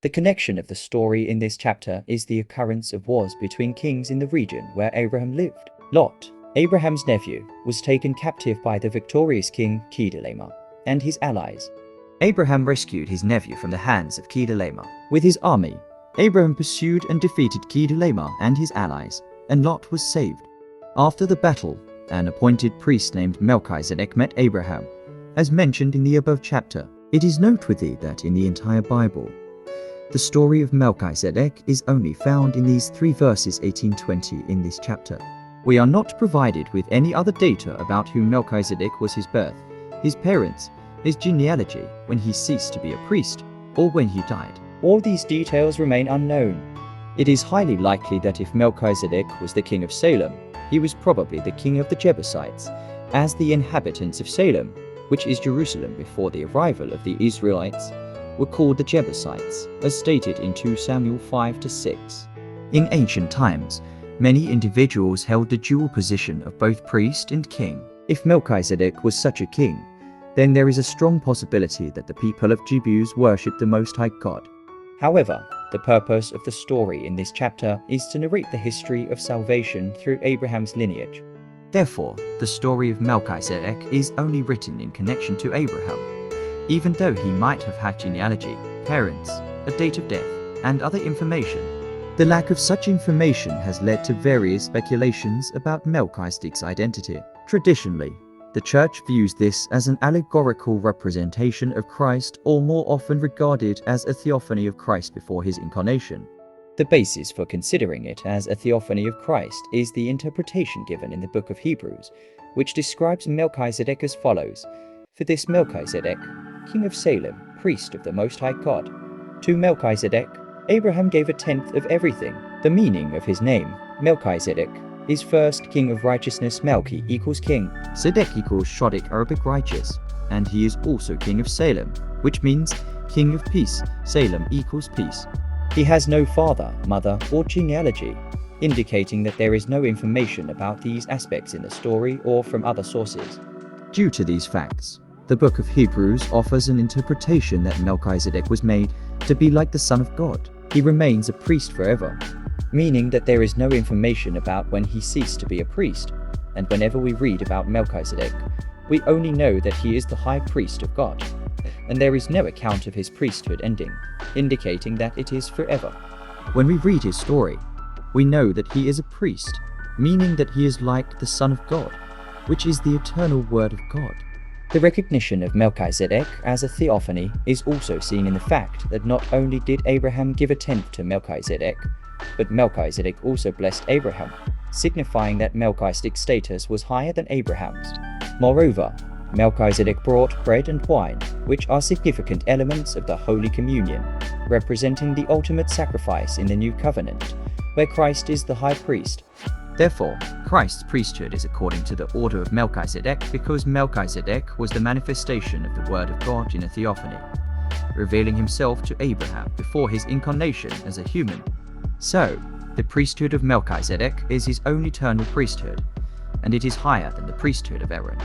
The connection of the story in this chapter is the occurrence of wars between kings in the region where Abraham lived. Lot, Abraham's nephew, was taken captive by the victorious king Kedorlaomer and his allies. Abraham rescued his nephew from the hands of Kedorlaomer. With his army, Abraham pursued and defeated Kedorlaomer and his allies, and Lot was saved. After the battle, an appointed priest named Melchizedek met Abraham, as mentioned in the above chapter. It is noteworthy that in the entire Bible, the story of Melchizedek is only found in these 3 verses 18-20 in this chapter. We are not provided with any other data about who Melchizedek was, his birth, his parents, his genealogy, when he ceased to be a priest, or when he died. All these details remain unknown. It is highly likely that if Melchizedek was the king of Salem, he was probably the king of the Jebusites, as the inhabitants of Salem, which is Jerusalem before the arrival of the Israelites, were called the Jebusites, as stated in 2 Samuel 5-6. In ancient times, many individuals held the dual position of both priest and king. If Melchizedek was such a king, then there is a strong possibility that the people of Jebus worshipped the Most High God. However, the purpose of the story in this chapter is to narrate the history of salvation through Abraham's lineage. Therefore, the story of Melchizedek is only written in connection to Abraham, even though he might have had genealogy, parents, a date of death, and other information. The lack of such information has led to various speculations about Melchizedek's identity. Traditionally, the Church views this as an allegorical representation of Christ, or more often regarded as a Theophany of Christ before his incarnation. The basis for considering it as a Theophany of Christ is the interpretation given in the book of Hebrews, which describes Melchizedek as follows. For this Melchizedek, king of Salem, priest of the Most High God, to Melchizedek, Abraham gave 1/10 of everything. The meaning of his name, Melchizedek, is first king of righteousness. Melchi equals king, Zedek equals Shodic Arabic righteous, and he is also king of Salem, which means king of peace. Salem equals peace. He has no father, mother, or genealogy, indicating that there is no information about these aspects in the story or from other sources. Due to these facts, the book of Hebrews offers an interpretation that Melchizedek was made to be like the Son of God. He remains a priest forever, meaning that there is no information about when he ceased to be a priest, and whenever we read about Melchizedek, we only know that he is the high priest of God, and there is no account of his priesthood ending, indicating that it is forever. When we read his story, we know that he is a priest, meaning that he is like the Son of God, which is the eternal Word of God. The recognition of Melchizedek as a theophany is also seen in the fact that not only did Abraham give 1/10 to Melchizedek, but Melchizedek also blessed Abraham, signifying that Melchizedek's status was higher than Abraham's. Moreover, Melchizedek brought bread and wine, which are significant elements of the Holy Communion, representing the ultimate sacrifice in the New Covenant, where Christ is the high priest. Therefore, Christ's priesthood is according to the order of Melchizedek, because Melchizedek was the manifestation of the Word of God in a theophany, revealing himself to Abraham before his incarnation as a human. So, the priesthood of Melchizedek is his own eternal priesthood, and it is higher than the priesthood of Aaron.